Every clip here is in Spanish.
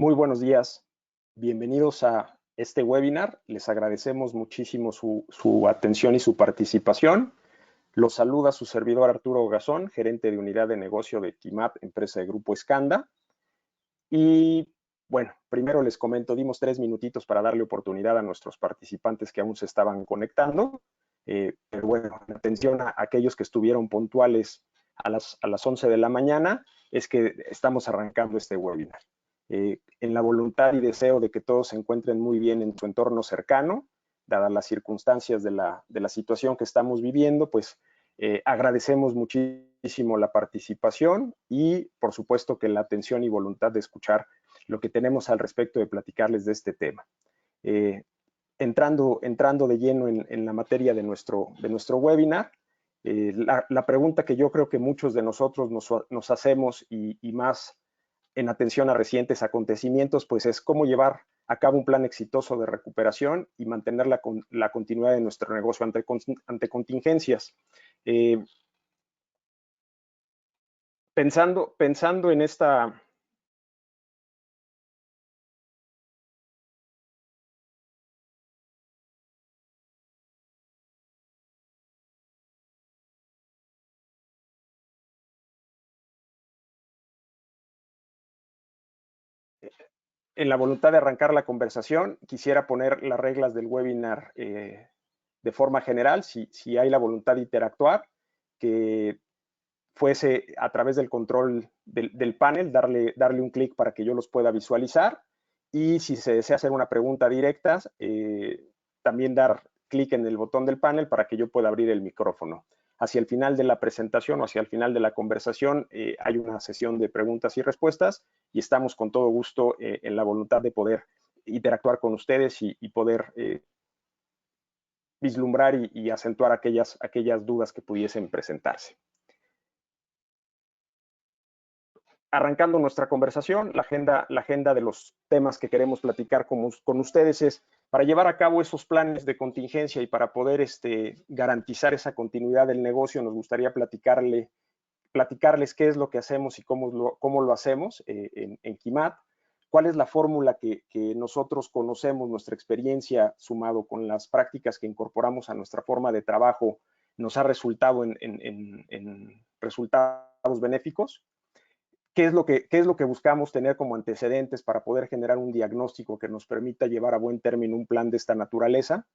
Muy buenos días, bienvenidos a este webinar. Les agradecemos muchísimo su atención y su participación. Los saluda su servidor Arturo Gazón, gerente de unidad de negocio de Quimat, empresa de Grupo Escanda. Y bueno, primero les comento, dimos 3 minutitos para darle oportunidad a nuestros participantes que aún se estaban conectando. Pero bueno, atención a aquellos que estuvieron puntuales a las 11 de la mañana, es que estamos arrancando este webinar. En la voluntad y deseo de que todos se encuentren muy bien en su entorno cercano, dadas las circunstancias de la situación que estamos viviendo, pues agradecemos muchísimo la participación y por supuesto que la atención y voluntad de escuchar lo que tenemos al respecto de platicarles de este tema. Entrando de lleno en la materia de nuestro webinar, la pregunta que yo creo que muchos de nosotros nos hacemos y más en atención a recientes acontecimientos, pues es cómo llevar a cabo un plan exitoso de recuperación y mantener la continuidad de nuestro negocio ante contingencias. Pensando en esta en la voluntad de arrancar la conversación, quisiera poner las reglas del webinar de forma general, si hay la voluntad de interactuar, que fuese a través del control del panel, darle un clic para que yo los pueda visualizar, y si se desea hacer una pregunta directa, también dar clic en el botón del panel para que yo pueda abrir el micrófono. Hacia el final de la presentación o hacia el final de la conversación hay una sesión de preguntas y respuestas y estamos con todo gusto en la voluntad de poder interactuar con ustedes y poder vislumbrar y acentuar aquellas dudas que pudiesen presentarse. Arrancando nuestra conversación, la agenda de los temas que queremos platicar con ustedes es para llevar a cabo esos planes de contingencia y para poder garantizar esa continuidad del negocio. Nos gustaría platicarles qué es lo que hacemos y cómo lo hacemos en Quimat, cuál es la fórmula que nosotros conocemos, nuestra experiencia sumado con las prácticas que incorporamos a nuestra forma de trabajo nos ha resultado en resultados benéficos. ¿Qué es lo que buscamos tener como antecedentes para poder generar un diagnóstico que nos permita llevar a buen término un plan de esta naturaleza?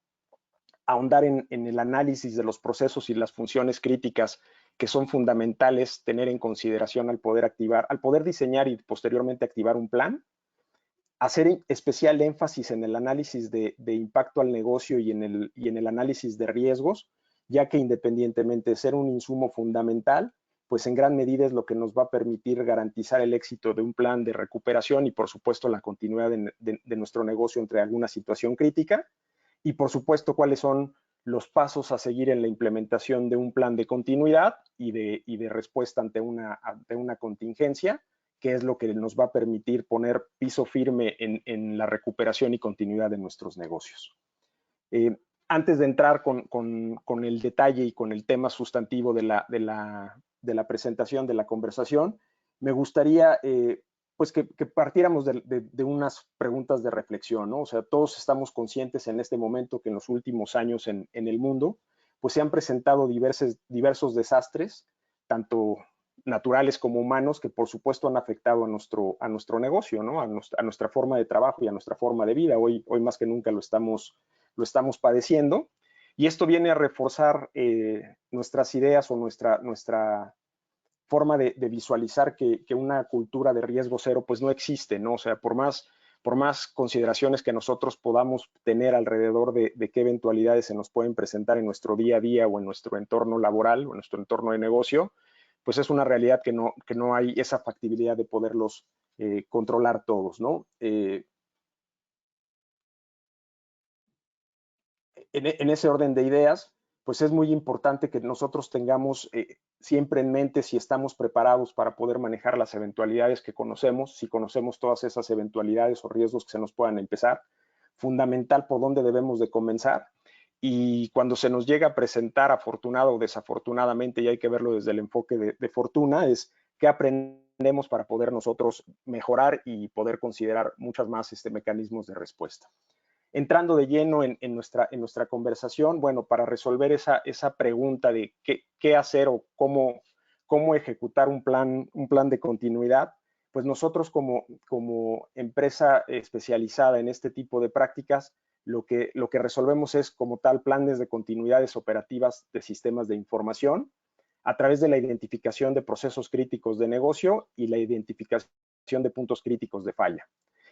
Ahondar en el análisis de los procesos y las funciones críticas que son fundamentales tener en consideración al poder diseñar y posteriormente activar un plan. Hacer especial énfasis en el análisis de impacto al negocio y en el análisis de riesgos, ya que independientemente de ser un insumo fundamental, pues en gran medida es lo que nos va a permitir garantizar el éxito de un plan de recuperación y por supuesto la continuidad de nuestro negocio entre alguna situación crítica. Y por supuesto cuáles son los pasos a seguir en la implementación de un plan de continuidad y de respuesta ante una contingencia, que es lo que nos va a permitir poner piso firme en la recuperación y continuidad de nuestros negocios. Antes de entrar con el detalle y con el tema sustantivo de la presentación, de la conversación, me gustaría pues que partiéramos de unas preguntas de reflexión, ¿no? O sea, todos estamos conscientes en este momento que en los últimos años en el mundo, pues se han presentado diversos desastres, tanto naturales como humanos, que por supuesto han afectado a nuestro negocio, ¿no? A nuestra forma de trabajo y a nuestra forma de vida. Hoy más que nunca lo estamos padeciendo, y esto viene a reforzar nuestras ideas o nuestra forma de visualizar que una cultura de riesgo cero pues no existe, ¿no? O sea, por más consideraciones que nosotros podamos tener alrededor de qué eventualidades se nos pueden presentar en nuestro día a día o en nuestro entorno laboral o en nuestro entorno de negocio, pues es una realidad que no hay esa factibilidad de poderlos controlar todos, ¿no? En ese orden de ideas, pues es muy importante que nosotros tengamos siempre en mente si estamos preparados para poder manejar las eventualidades que conocemos, si conocemos todas esas eventualidades o riesgos que se nos puedan empezar, fundamental por dónde debemos de comenzar, y cuando se nos llega a presentar afortunado o desafortunadamente, y hay que verlo desde el enfoque de fortuna, es qué aprendemos aprendemos para poder nosotros mejorar y poder considerar muchas más mecanismos de respuesta. Entrando de lleno en nuestra conversación, bueno, para resolver esa pregunta de qué hacer o cómo ejecutar un plan de continuidad, pues nosotros como empresa especializada en este tipo de prácticas, lo que resolvemos es como tal planes de continuidades operativas de sistemas de información a través de la identificación de procesos críticos de negocio y la identificación de puntos críticos de falla.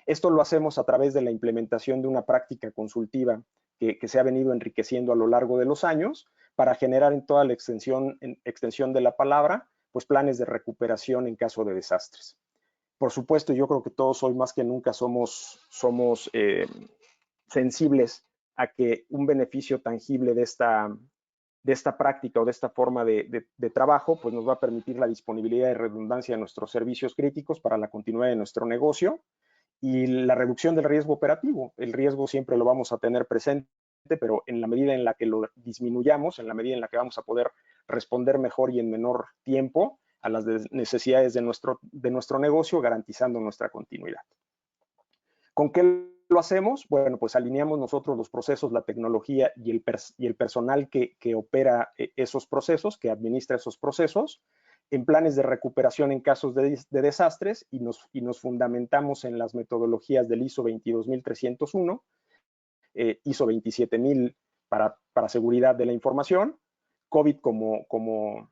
Esto lo hacemos a través de la implementación de una práctica consultiva que se ha venido enriqueciendo a lo largo de los años para generar en toda la extensión de la palabra, pues planes de recuperación en caso de desastres. Por supuesto, yo creo que todos hoy más que nunca somos sensibles a que un beneficio tangible de esta práctica o de esta forma de trabajo, pues nos va a permitir la disponibilidad y redundancia de nuestros servicios críticos para la continuidad de nuestro negocio y la reducción del riesgo operativo. El riesgo siempre lo vamos a tener presente, pero en la medida en la que lo disminuyamos, en la medida en la que vamos a poder responder mejor y en menor tiempo a las necesidades de nuestro negocio, garantizando nuestra continuidad. ¿Con qué lo hacemos? Bueno, pues alineamos nosotros los procesos, la tecnología y el personal que opera esos procesos, que administra esos procesos, en planes de recuperación en casos de desastres y nos fundamentamos en las metodologías del ISO 22301, ISO 27000 para seguridad de la información, COVID como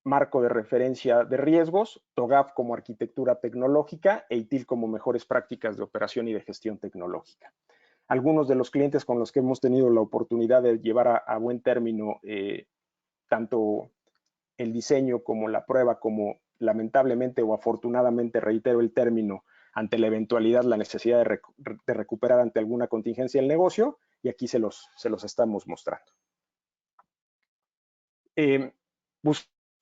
marco de referencia de riesgos, TOGAF como arquitectura tecnológica e ITIL como mejores prácticas de operación y de gestión tecnológica. Algunos de los clientes con los que hemos tenido la oportunidad de llevar a buen término tanto el diseño como la prueba, como lamentablemente o afortunadamente, reitero el término, ante la eventualidad, la necesidad de recuperar ante alguna contingencia el negocio, y aquí se los estamos mostrando.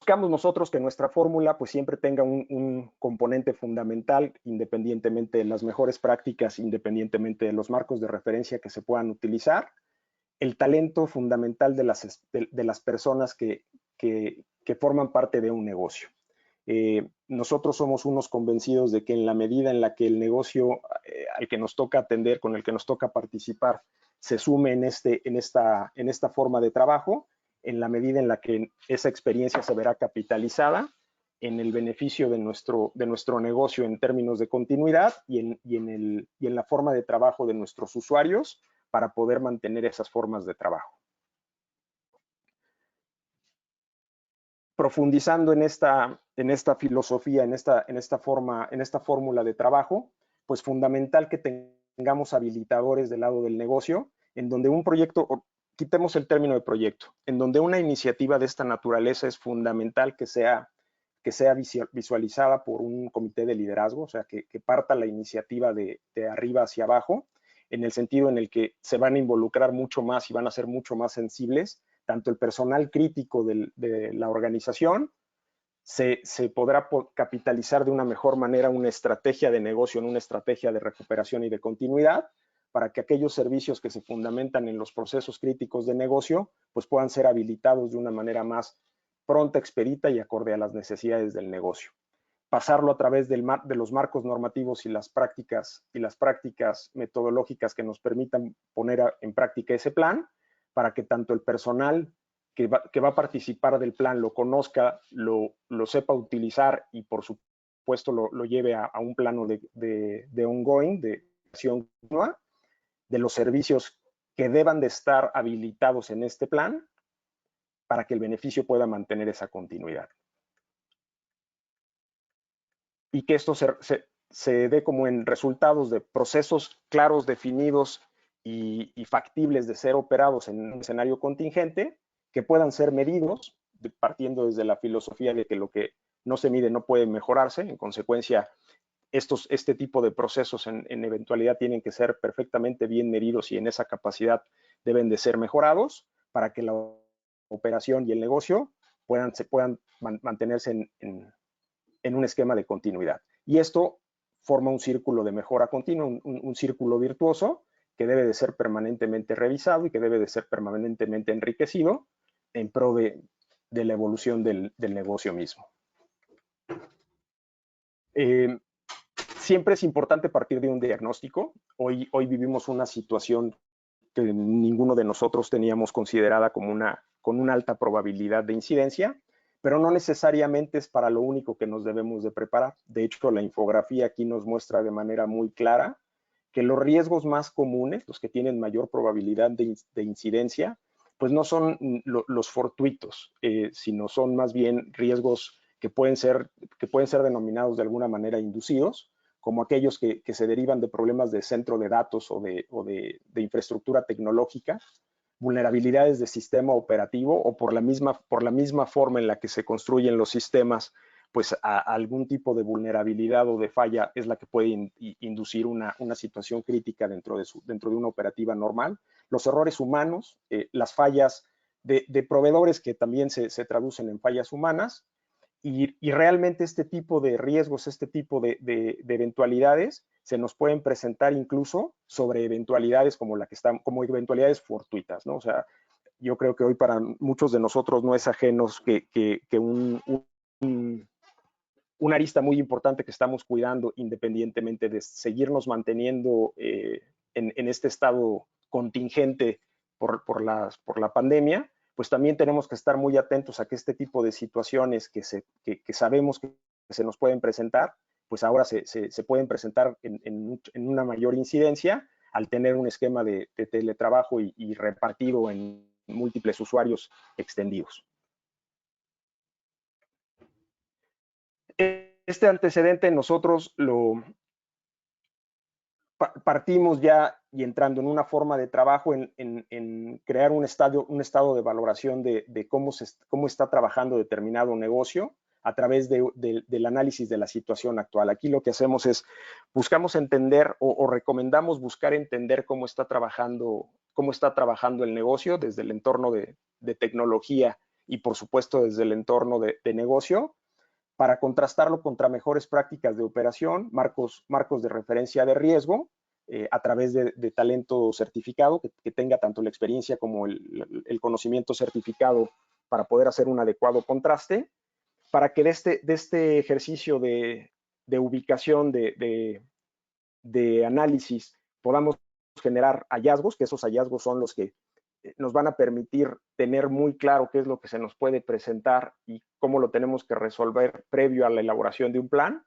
Buscamos nosotros que nuestra fórmula pues siempre tenga un componente fundamental, independientemente de las mejores prácticas, independientemente de los marcos de referencia que se puedan utilizar, el talento fundamental de las personas que forman parte de un negocio. Nosotros somos unos convencidos de que en la medida en la que el negocio al que nos toca atender, con el que nos toca participar, se sume en esta forma de trabajo, en la medida en la que esa experiencia se verá capitalizada en el beneficio de nuestro negocio en términos de continuidad y en la forma de trabajo de nuestros usuarios para poder mantener esas formas de trabajo. Profundizando en esta filosofía, en esta fórmula de trabajo, pues fundamental que tengamos habilitadores del lado del negocio, en donde un proyecto, quitemos el término de proyecto, en donde una iniciativa de esta naturaleza es fundamental que sea visualizada por un comité de liderazgo, o sea, que parta la iniciativa de arriba hacia abajo, en el sentido en el que se van a involucrar mucho más y van a ser mucho más sensibles, tanto el personal crítico de la organización, se podrá capitalizar de una mejor manera una estrategia de negocio, en una estrategia de recuperación y de continuidad, para que aquellos servicios que se fundamentan en los procesos críticos de negocio, pues puedan ser habilitados de una manera más pronta, expedita y acorde a las necesidades del negocio. Pasarlo a través de los marcos normativos y las prácticas metodológicas que nos permitan poner en práctica ese plan, para que tanto el personal que va a participar del plan lo conozca, lo sepa utilizar y por supuesto lo lleve a un plano de ongoing, de acción continua, de los servicios que deban de estar habilitados en este plan para que el beneficio pueda mantener esa continuidad. Y que esto se dé como en resultados de procesos claros, definidos y factibles de ser operados en un escenario contingente, que puedan ser medidos, partiendo desde la filosofía de que lo que no se mide no puede mejorarse. En consecuencia, este tipo de procesos en eventualidad tienen que ser perfectamente bien medidos y en esa capacidad deben de ser mejorados para que la operación y el negocio puedan mantenerse en un esquema de continuidad. Y esto forma un círculo de mejora continua, un círculo virtuoso que debe de ser permanentemente revisado y que debe de ser permanentemente enriquecido en pro de la evolución del negocio mismo. Eh, Siempre es importante partir de un diagnóstico. Hoy vivimos una situación que ninguno de nosotros teníamos considerada como con una alta probabilidad de incidencia, pero no necesariamente es para lo único que nos debemos de preparar. De hecho, la infografía aquí nos muestra de manera muy clara que los riesgos más comunes, los que tienen mayor probabilidad de incidencia, pues no son los fortuitos, sino son más bien riesgos que pueden ser denominados de alguna manera inducidos, como aquellos que se derivan de problemas de centro de datos o de infraestructura tecnológica, vulnerabilidades de sistema operativo o por la misma forma en la que se construyen los sistemas, pues algún tipo de vulnerabilidad o de falla es la que puede inducir una situación crítica dentro de una operativa normal. Los errores humanos, las fallas de proveedores que también se traducen en fallas humanas, y realmente este tipo de riesgos, este tipo de eventualidades se nos pueden presentar incluso sobre eventualidades como como eventualidades fortuitas, ¿no? O sea, yo creo que hoy para muchos de nosotros no es ajenos que una arista muy importante que estamos cuidando, independientemente de seguirnos manteniendo en este estado contingente por la pandemia, pues también tenemos que estar muy atentos a que este tipo de situaciones que sabemos que se nos pueden presentar, pues ahora se pueden presentar en una mayor incidencia al tener un esquema de teletrabajo y repartido en múltiples usuarios extendidos. Este antecedente nosotros partimos ya y entrando en una forma de trabajo en crear un estado de valoración de cómo está trabajando determinado negocio a través del análisis de la situación actual. Aquí lo que hacemos es buscamos entender o recomendamos buscar entender cómo está trabajando el negocio desde el entorno de tecnología y por supuesto desde el entorno de negocio, para contrastarlo contra mejores prácticas de operación, marcos de referencia de riesgo, a través de talento certificado, que tenga tanto la experiencia como el conocimiento certificado para poder hacer un adecuado contraste, para que de este ejercicio de ubicación, de análisis, podamos generar hallazgos, que esos hallazgos son los que nos van a permitir tener muy claro qué es lo que se nos puede presentar y cómo lo tenemos que resolver previo a la elaboración de un plan,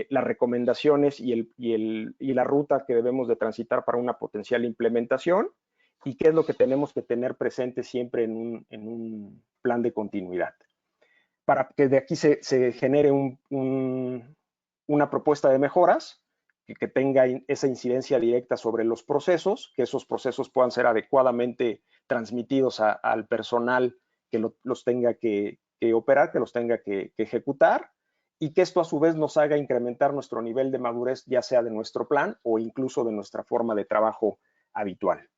las recomendaciones y la ruta que debemos de transitar para una potencial implementación y qué es lo que tenemos que tener presente siempre en un plan de continuidad. Para que de aquí se genere una propuesta de mejoras que tenga esa incidencia directa sobre los procesos, que esos procesos puedan ser adecuadamente transmitidos al personal que los tenga que operar, que los tenga que ejecutar, y que esto a su vez nos haga incrementar nuestro nivel de madurez, ya sea de nuestro plan o incluso de nuestra forma de trabajo habitual.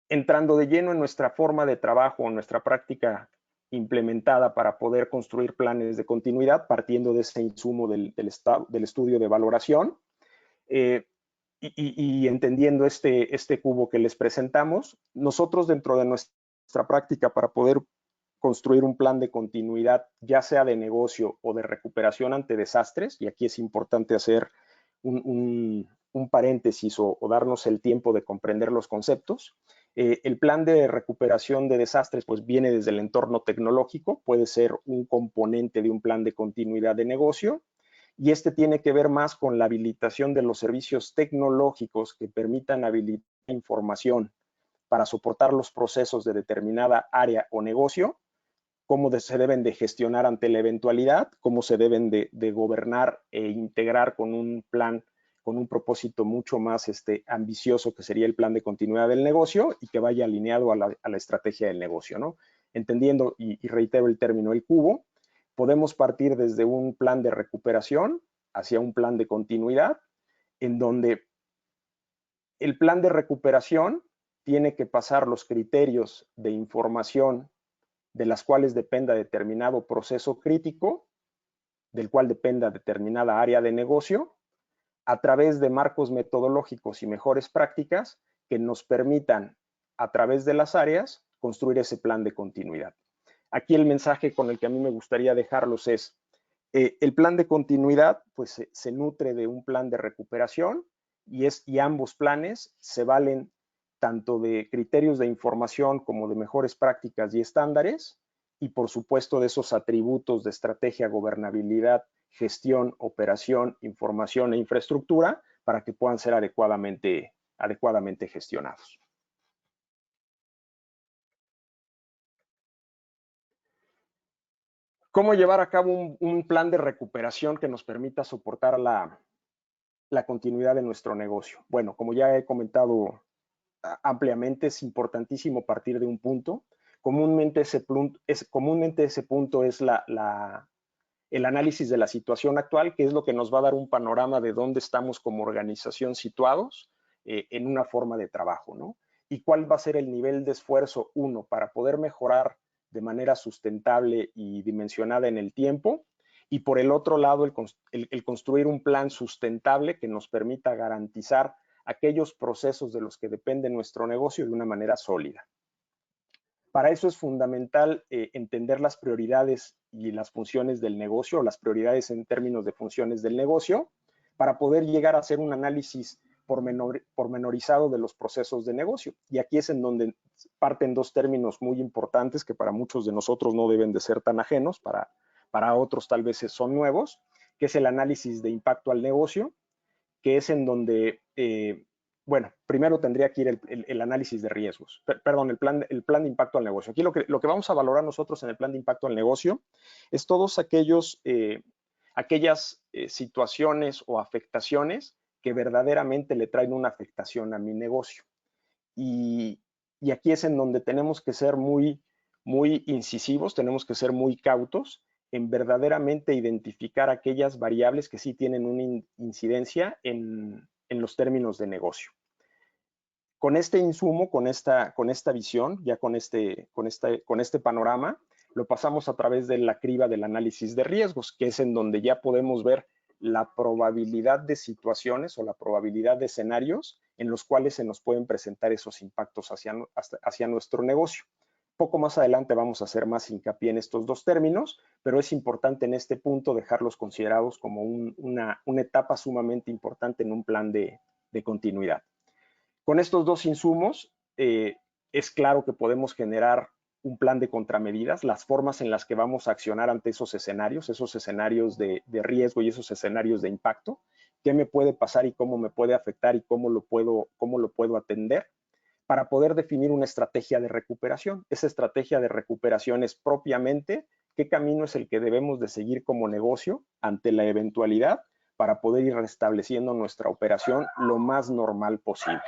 Entrando de lleno en nuestra forma de trabajo, en nuestra práctica implementada para poder construir planes de continuidad, partiendo de ese insumo del estudio de valoración, y entendiendo este cubo que les presentamos, nosotros dentro de nuestra práctica para poder construir un plan de continuidad, ya sea de negocio o de recuperación ante desastres, y aquí es importante hacer un paréntesis o darnos el tiempo de comprender los conceptos. El plan de recuperación de desastres pues viene desde el entorno tecnológico, puede ser un componente de un plan de continuidad de negocio, y este tiene que ver más con la habilitación de los servicios tecnológicos que permitan habilitar información para soportar los procesos de determinada área o negocio, cómo se deben de gestionar ante la eventualidad, cómo se deben de gobernar e integrar con un plan, con un propósito mucho más ambicioso, que sería el plan de continuidad del negocio y que vaya alineado a la estrategia del negocio, ¿no? Entendiendo, y reitero el término, el cubo, podemos partir desde un plan de recuperación hacia un plan de continuidad, en donde el plan de recuperación tiene que pasar los criterios de información de las cuales dependa determinado proceso crítico, del cual dependa determinada área de negocio, a través de marcos metodológicos y mejores prácticas que nos permitan, a través de las áreas, construir ese plan de continuidad. Aquí el mensaje con el que a mí me gustaría dejarlos es, el plan de continuidad pues se nutre de un plan de recuperación y ambos planes se valen tanto de criterios de información como de mejores prácticas y estándares y por supuesto de esos atributos de estrategia, gobernabilidad, gestión, operación, información e infraestructura para que puedan ser adecuadamente gestionados. ¿Cómo llevar a cabo un plan de recuperación que nos permita soportar la continuidad de nuestro negocio? Bueno, como ya he comentado ampliamente, es importantísimo partir de un punto. Comúnmente ese punto es el análisis de la situación actual, que es lo que nos va a dar un panorama de dónde estamos como organización situados en una forma de trabajo, ¿no? Y cuál va a ser el nivel de esfuerzo, uno, para poder mejorar de manera sustentable y dimensionada en el tiempo, y por el otro lado, el construir un plan sustentable que nos permita garantizar aquellos procesos de los que depende nuestro negocio de una manera sólida. Para eso es fundamental entender las prioridades y las funciones del negocio, las prioridades en términos de funciones del negocio, para poder llegar a hacer un análisis pormenorizado de los procesos de negocio. Y aquí es en donde parten dos términos muy importantes que para muchos de nosotros no deben de ser tan ajenos, para otros tal vez son nuevos, que es el análisis de impacto al negocio, que es en donde, bueno, primero tendría que ir el análisis de riesgos, perdón, el plan de impacto al negocio. Aquí lo que vamos a valorar nosotros en el plan de impacto al negocio es todos aquellas situaciones o afectaciones que verdaderamente le traen una afectación a mi negocio. Y aquí es en donde tenemos que ser muy incisivos, tenemos que ser muy cautos en verdaderamente identificar aquellas variables que sí tienen una incidencia en los términos de negocio. Con este insumo, con esta visión, ya con este panorama, lo pasamos a través de la criba del análisis de riesgos, que es en donde ya podemos ver la probabilidad de situaciones o la probabilidad de escenarios en los cuales se nos pueden presentar esos impactos hacia nuestro negocio. Poco más adelante vamos a hacer más hincapié en estos dos términos, pero es importante en este punto dejarlos considerados como una etapa sumamente importante en un plan de continuidad. Con estos dos insumos, es claro que podemos generar un plan de contramedidas, las formas en las que vamos a accionar ante esos escenarios de riesgo y esos escenarios de impacto, qué me puede pasar y cómo me puede afectar y cómo lo puedo atender, para poder definir una estrategia de recuperación. Esa estrategia de recuperación es propiamente qué camino es el que debemos de seguir como negocio ante la eventualidad para poder ir restableciendo nuestra operación lo más normal posible.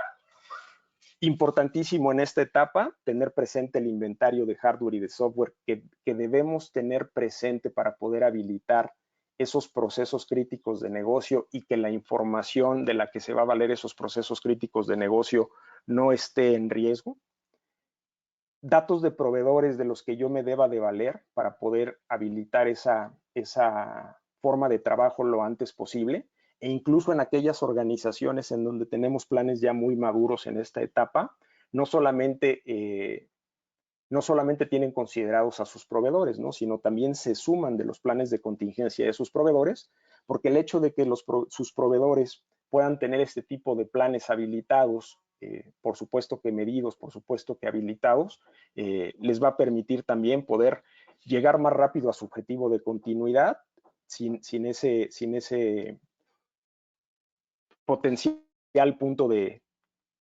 Importantísimo en esta etapa tener presente el inventario de hardware y de software que debemos tener presente para poder habilitar esos procesos críticos de negocio y que la información de la que se va a valer esos procesos críticos de negocio no esté en riesgo. Datos de proveedores de los que yo me deba de valer para poder habilitar esa forma de trabajo lo antes posible. E incluso en aquellas organizaciones en donde tenemos planes ya muy maduros en esta etapa, no solamente tienen considerados a sus proveedores, ¿no? Sino también se suman de los planes de contingencia de sus proveedores, porque el hecho de que sus proveedores puedan tener este tipo de planes habilitados, por supuesto que medidos, por supuesto que habilitados, les va a permitir también poder llegar más rápido a su objetivo de continuidad sin ese potencial punto de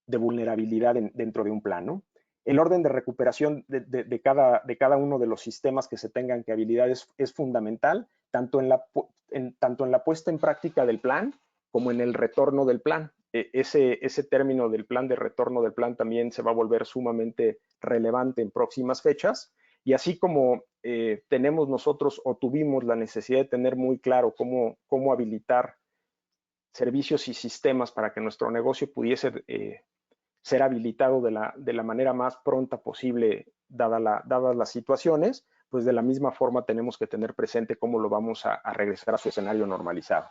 vulnerabilidad dentro de un plan, ¿no? El orden de recuperación de cada uno de los sistemas que se tengan que habilitar es fundamental, tanto en la puesta en práctica del plan como en el retorno del plan. Ese término del plan de retorno del plan también se va a volver sumamente relevante en próximas fechas. Y así como tenemos nosotros o tuvimos la necesidad de tener muy claro cómo habilitar servicios y sistemas para que nuestro negocio pudiese ser habilitado de la manera más pronta posible, dadas las situaciones, pues de la misma forma tenemos que tener presente cómo lo vamos a regresar a su escenario normalizado.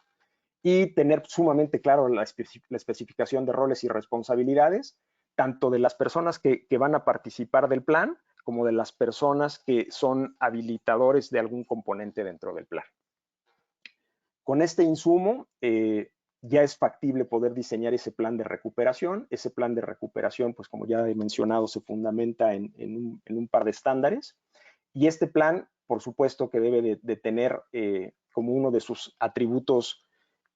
Y tener sumamente claro la especificación de roles y responsabilidades, tanto de las personas que van a participar del plan, como de las personas que son habilitadores de algún componente dentro del plan. Con este insumo ya es factible poder diseñar ese plan de recuperación. Ese plan de recuperación, pues como ya he mencionado, se fundamenta en un par de estándares. Y este plan, por supuesto, que debe de tener como uno de sus atributos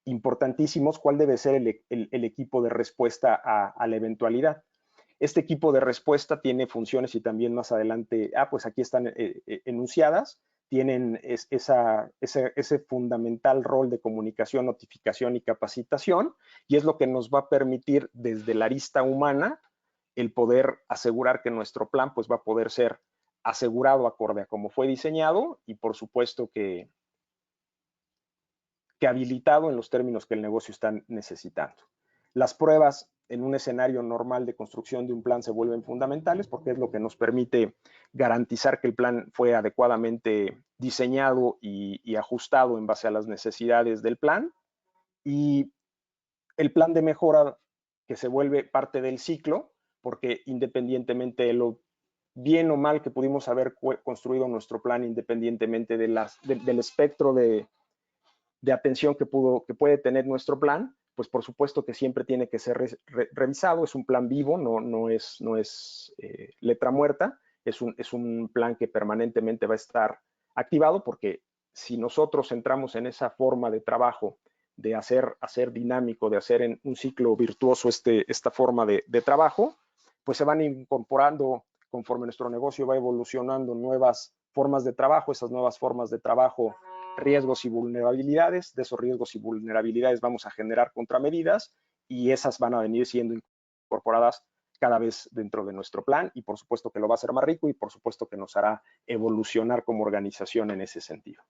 importantísimos cuál debe ser el equipo de respuesta a la eventualidad. Este equipo de respuesta tiene funciones y también más adelante, pues aquí están enunciadas, tienen ese fundamental rol de comunicación, notificación y capacitación, y es lo que nos va a permitir desde la arista humana el poder asegurar que nuestro plan pues va a poder ser asegurado acorde a cómo fue diseñado y por supuesto que habilitado en los términos que el negocio está necesitando. Las pruebas en un escenario normal de construcción de un plan se vuelven fundamentales porque es lo que nos permite garantizar que el plan fue adecuadamente diseñado y ajustado en base a las necesidades del plan. Y el plan de mejora que se vuelve parte del ciclo, porque independientemente de lo bien o mal que pudimos haber construido nuestro plan, independientemente del espectro de atención que puede tener nuestro plan, pues por supuesto que siempre tiene que ser revisado. Es un plan vivo, no es letra muerta, es un plan que permanentemente va a estar activado porque si nosotros entramos en esa forma de trabajo de hacer dinámico, de hacer en un ciclo virtuoso esta forma de trabajo, pues se van incorporando conforme nuestro negocio va evolucionando nuevas formas de trabajo. Esas nuevas formas de trabajo, riesgos y vulnerabilidades. De esos riesgos y vulnerabilidades vamos a generar contramedidas y esas van a venir siendo incorporadas cada vez dentro de nuestro plan y por supuesto que lo va a hacer más rico y por supuesto que nos hará evolucionar como organización en ese sentido.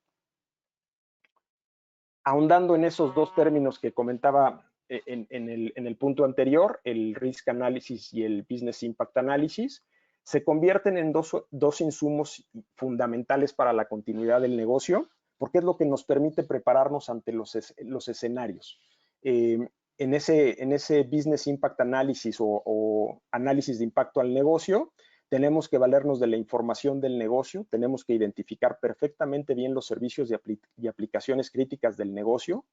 Ahondando en esos dos términos que comentaba en el punto anterior, el Risk Analysis y el Business Impact Analysis, se convierten en dos insumos fundamentales para la continuidad del negocio, porque es lo que nos permite prepararnos ante los escenarios. En ese Business Impact Analysis o análisis de impacto al negocio, tenemos que valernos de la información del negocio, tenemos que identificar perfectamente bien los servicios y aplicaciones críticas del negocio,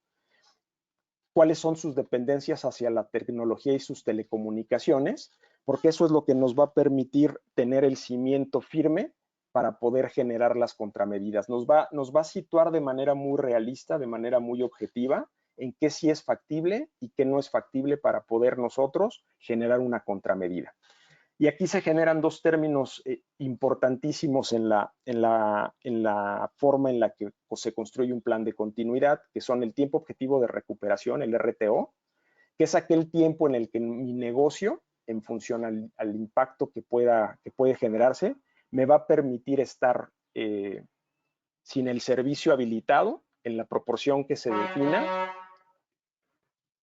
cuáles son sus dependencias hacia la tecnología y sus telecomunicaciones, porque eso es lo que nos va a permitir tener el cimiento firme para poder generar las contramedidas. Nos va a situar de manera muy realista, de manera muy objetiva, en qué sí es factible y qué no es factible para poder nosotros generar una contramedida. Y aquí se generan dos términos importantísimos en la forma en la que se construye un plan de continuidad, que son el tiempo objetivo de recuperación, el RTO, que es aquel tiempo en el que mi negocio, en función al impacto que puede generarse, me va a permitir estar sin el servicio habilitado en la proporción que se defina.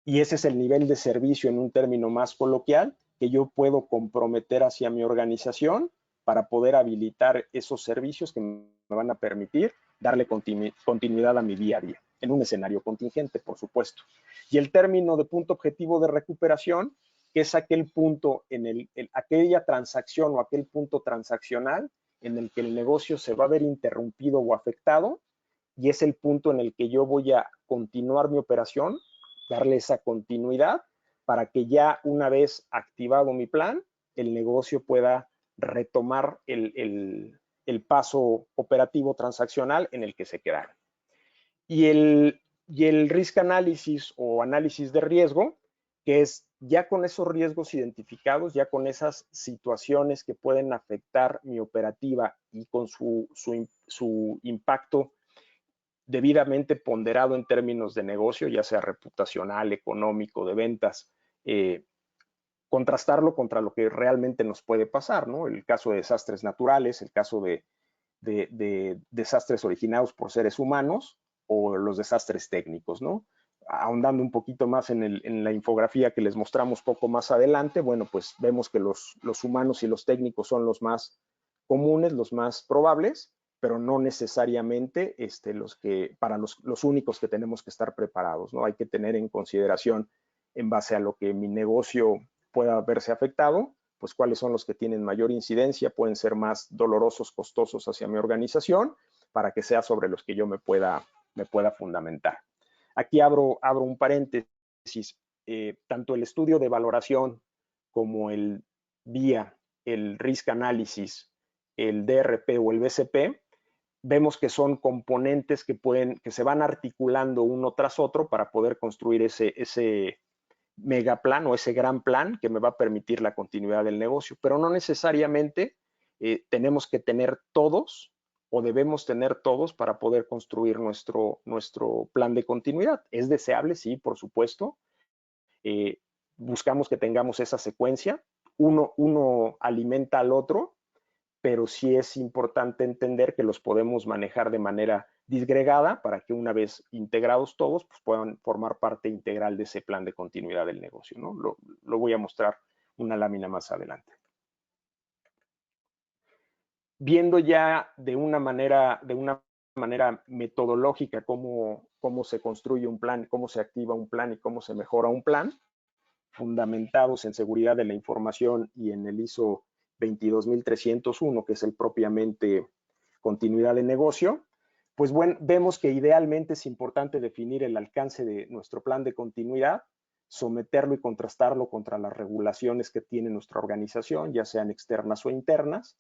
Y ese es el nivel de servicio en un término más coloquial que yo puedo comprometer hacia mi organización para poder habilitar esos servicios que me van a permitir darle continuidad a mi día a día, en un escenario contingente, por supuesto. Y el término de punto objetivo de recuperación, que es aquel punto aquella transacción o aquel punto transaccional en el que el negocio se va a ver interrumpido o afectado, y es el punto en el que yo voy a continuar mi operación, darle esa continuidad para que ya una vez activado mi plan, el negocio pueda retomar el paso operativo transaccional en el que se quedaron. Y el risk analysis o análisis de riesgo, que es ya con esos riesgos identificados, ya con esas situaciones que pueden afectar mi operativa y con su impacto debidamente ponderado en términos de negocio, ya sea reputacional, económico, de ventas, contrastarlo contra lo que realmente nos puede pasar, ¿no? El caso de desastres naturales, el caso de desastres originados por seres humanos o los desastres técnicos, ¿no? Ahondando un poquito más en la infografía que les mostramos poco más adelante, bueno, pues vemos que los humanos y los técnicos son los más comunes, los más probables, pero no necesariamente para los únicos que tenemos que estar preparados, ¿no? Hay que tener en consideración, en base a lo que mi negocio pueda verse afectado, pues cuáles son los que tienen mayor incidencia, pueden ser más dolorosos, costosos hacia mi organización, para que sea sobre los que yo me pueda fundamentar. Aquí abro un paréntesis. Tanto el estudio de valoración como el VIA, el Risk Analysis, el DRP o el BCP, vemos que son componentes que se van articulando uno tras otro para poder construir ese megaplan o ese gran plan que me va a permitir la continuidad del negocio, pero no necesariamente tenemos que tener todos o debemos tener todos para poder construir nuestro plan de continuidad. ¿Es deseable? Sí, por supuesto. Buscamos que tengamos esa secuencia. Uno alimenta al otro, pero sí es importante entender que los podemos manejar de manera disgregada para que una vez integrados todos, pues puedan formar parte integral de ese plan de continuidad del negocio, ¿no? Lo voy a mostrar una lámina más adelante. Viendo ya de una manera metodológica cómo se construye un plan, cómo se activa un plan y cómo se mejora un plan, fundamentados en seguridad de la información y en el ISO 22301, que es el propiamente continuidad de negocio, pues bueno, vemos que idealmente es importante definir el alcance de nuestro plan de continuidad, someterlo y contrastarlo contra las regulaciones que tiene nuestra organización, ya sean externas o internas,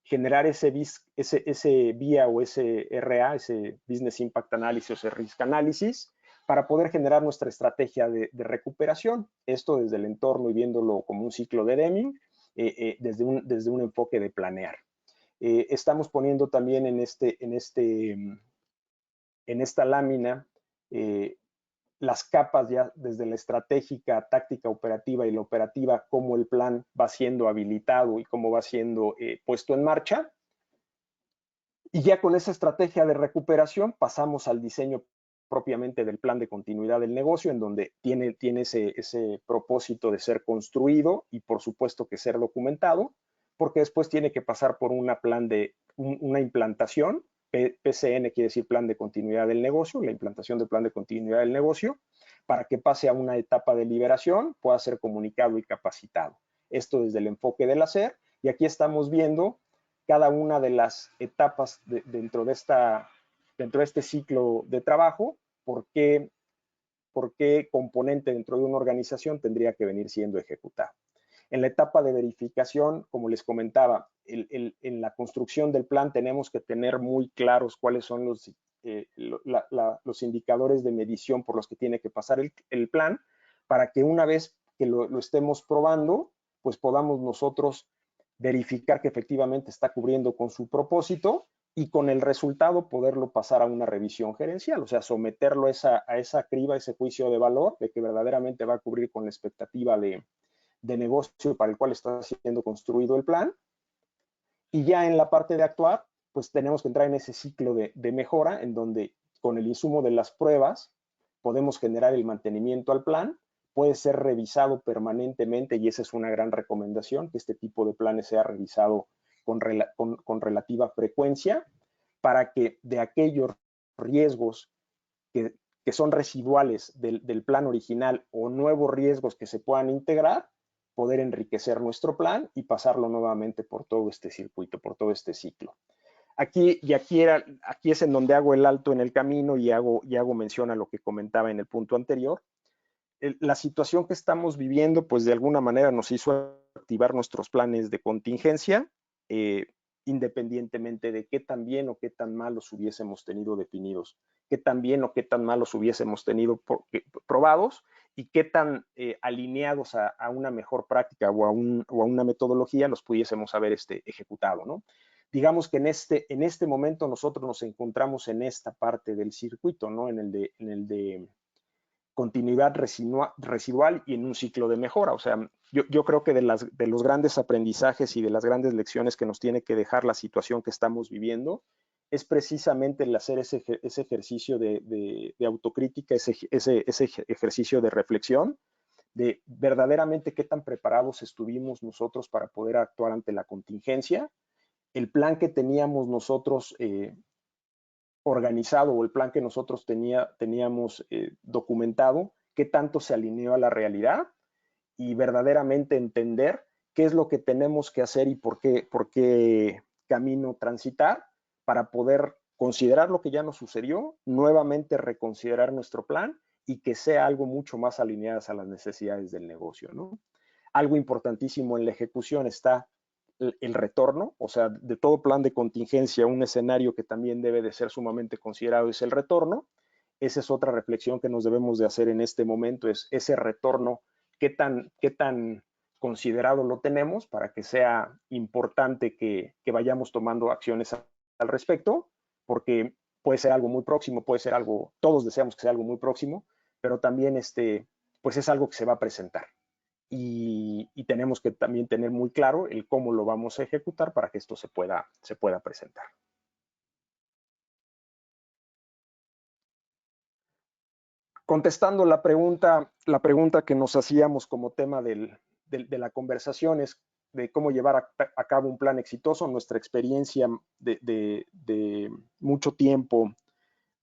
generar ese BIA o ese RA, ese Business Impact Analysis o ese Risk Analysis, para poder generar nuestra estrategia de recuperación. Esto desde el entorno y viéndolo como un ciclo de Deming, desde un enfoque de planear. Estamos poniendo también en esta lámina las capas ya desde la estratégica, táctica operativa y la operativa, cómo el plan va siendo habilitado y cómo va siendo puesto en marcha. Y ya con esa estrategia de recuperación pasamos al diseño propiamente del plan de continuidad del negocio, en donde tiene ese propósito de ser construido y por supuesto que ser documentado, porque después tiene que pasar por una implantación. PCN quiere decir plan de continuidad del negocio, la implantación del plan de continuidad del negocio, para que pase a una etapa de liberación, pueda ser comunicado y capacitado. Esto desde el enfoque del hacer, y aquí estamos viendo cada una de las etapas dentro de este ciclo de trabajo, por qué componente dentro de una organización tendría que venir siendo ejecutado. En la etapa de verificación, como les comentaba, en la construcción del plan tenemos que tener muy claros cuáles son los indicadores de medición por los que tiene que pasar el plan, para que una vez que lo estemos probando, pues podamos nosotros verificar que efectivamente está cubriendo con su propósito y con el resultado poderlo pasar a una revisión gerencial, o sea, someterlo a esa criba, ese juicio de valor de que verdaderamente va a cubrir con la expectativa de negocio para el cual está siendo construido el plan. Y ya en la parte de actuar, pues tenemos que entrar en ese ciclo de mejora, en donde con el insumo de las pruebas podemos generar el mantenimiento al plan, puede ser revisado permanentemente, y esa es una gran recomendación, que este tipo de planes sea revisado con relativa frecuencia, para que de aquellos riesgos que son residuales del plan original o nuevos riesgos que se puedan integrar, poder enriquecer nuestro plan y pasarlo nuevamente por todo este circuito, por todo este ciclo. Aquí es en donde hago el alto en el camino y hago mención a lo que comentaba en el punto anterior. La situación que estamos viviendo, pues de alguna manera nos hizo activar nuestros planes de contingencia, independientemente de qué tan bien o qué tan mal los hubiésemos tenido definidos, qué tan bien o qué tan mal los hubiésemos tenido probados y qué tan alineados a una mejor práctica o a una metodología los pudiésemos haber ejecutado, ¿no? Digamos que en este momento nosotros nos encontramos en esta parte del circuito, ¿no? En el de continuidad residual y en un ciclo de mejora. O sea, yo creo que de los grandes aprendizajes y de las grandes lecciones que nos tiene que dejar la situación que estamos viviendo es precisamente el hacer ese ejercicio de autocrítica, ese ejercicio de reflexión, de verdaderamente qué tan preparados estuvimos nosotros para poder actuar ante la contingencia, el plan que teníamos nosotros organizado o el plan que nosotros teníamos documentado, qué tanto se alineó a la realidad y verdaderamente entender qué es lo que tenemos que hacer y por qué camino transitar para poder considerar lo que ya nos sucedió, nuevamente reconsiderar nuestro plan y que sea algo mucho más alineado a las necesidades del negocio, ¿no? Algo importantísimo en la ejecución está el retorno, o sea, de todo plan de contingencia, un escenario que también debe de ser sumamente considerado es el retorno. Esa es otra reflexión que nos debemos de hacer en este momento, es ese retorno, qué tan considerado lo tenemos para que sea importante que vayamos tomando acciones al respecto, porque puede ser algo muy próximo, puede ser algo, todos deseamos que sea algo muy próximo, pero también pues es algo que se va a presentar. Y tenemos que también tener muy claro el cómo lo vamos a ejecutar para que esto se pueda presentar. Contestando la pregunta que nos hacíamos como tema de la conversación es de cómo llevar a cabo un plan exitoso. Nuestra experiencia de mucho tiempo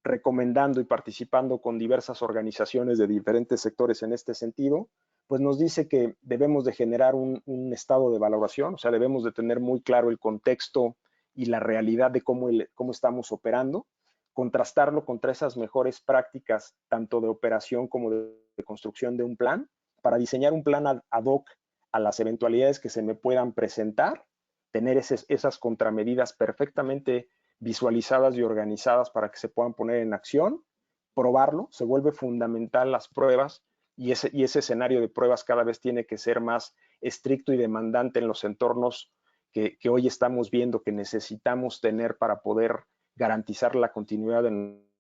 recomendando y participando con diversas organizaciones de diferentes sectores en este sentido, pues nos dice que debemos de generar un estado de valoración, o sea, debemos de tener muy claro el contexto y la realidad de cómo estamos operando, contrastarlo contra esas mejores prácticas, tanto de operación como de construcción de un plan, para diseñar un plan ad hoc a las eventualidades que se me puedan presentar, tener esas contramedidas perfectamente visualizadas y organizadas para que se puedan poner en acción, probarlo, se vuelve fundamental las pruebas y ese escenario de pruebas cada vez tiene que ser más estricto y demandante en los entornos que hoy estamos viendo que necesitamos tener para poder garantizar la continuidad de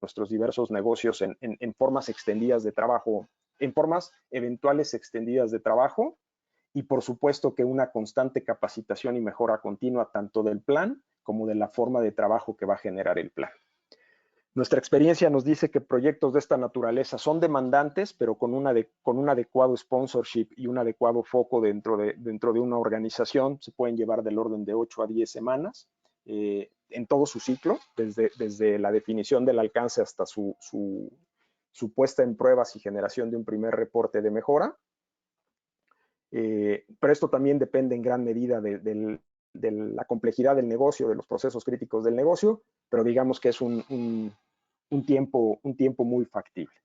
nuestros diversos negocios en formas extendidas de trabajo, en formas eventuales extendidas de trabajo, y por supuesto que una constante capacitación y mejora continua tanto del plan como de la forma de trabajo que va a generar el plan. Nuestra experiencia nos dice que proyectos de esta naturaleza son demandantes, pero con un adecuado sponsorship y un adecuado foco dentro de una organización se pueden llevar del orden de 8 a 10 semanas en todo su ciclo, desde la definición del alcance hasta su puesta en pruebas y generación de un primer reporte de mejora. Pero esto también depende en gran medida de la complejidad del negocio, de los procesos críticos del negocio, pero digamos que es un tiempo muy factible.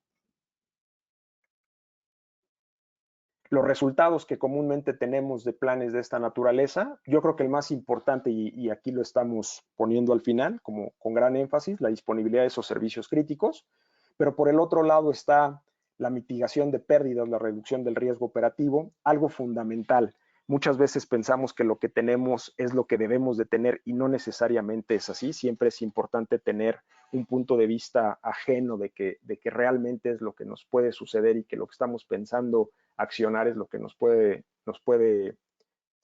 Los resultados que comúnmente tenemos de planes de esta naturaleza, yo creo que el más importante, y aquí lo estamos poniendo al final, como con gran énfasis, la disponibilidad de esos servicios críticos, pero por el otro lado está la mitigación de pérdidas, la reducción del riesgo operativo, algo fundamental. Muchas veces pensamos que lo que tenemos es lo que debemos de tener y no necesariamente es así. Siempre es importante tener un punto de vista ajeno de que realmente es lo que nos puede suceder y que lo que estamos pensando accionar es lo que nos puede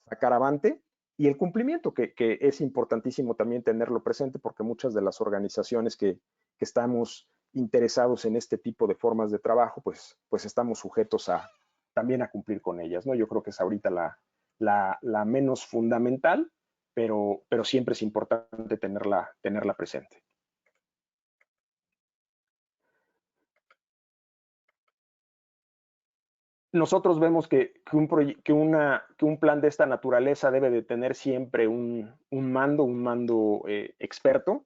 sacar avante. Y el cumplimiento, que es importantísimo también tenerlo presente porque muchas de las organizaciones que estamos interesados en este tipo de formas de trabajo, pues estamos sujetos también a cumplir con ellas, ¿no? Yo creo que es ahorita la menos fundamental, pero siempre es importante tenerla presente. Nosotros vemos que un plan de esta naturaleza debe de tener siempre un mando experto,